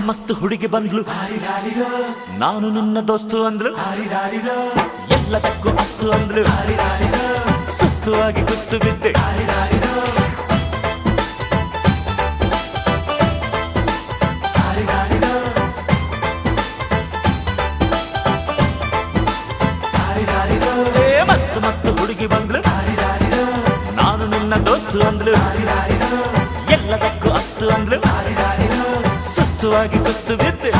ಮಸ್ತ್ ಹುಡುಗಿ ಬಂದ್ಲು, ನಾನು ನಿನ್ನ ದೋಸ್ತು ಅಂದ್ಲು, ಎಲ್ಲದಕ್ಕೂ ಅಸ್ತು ಅಂದ್ಲು, ಸುಸ್ತು ಆಗಿ ಕುಸ್ತು ಬಿದ್ದೆ. ಮಸ್ತ್ ಮಸ್ತ್ ಹುಡುಗಿ ಬಂದ್ಲು, ನಾನು ನಿನ್ನ ದೋಸ್ತು ಅಂದ್ಲು, ಎಲ್ಲದಕ್ಕೂ ಅಸ್ತು ಅಂದ್ಲು, ಸುಸ್ತು ಆಗಿ ಕುಸ್ತು ಬಿದ್ದೆ.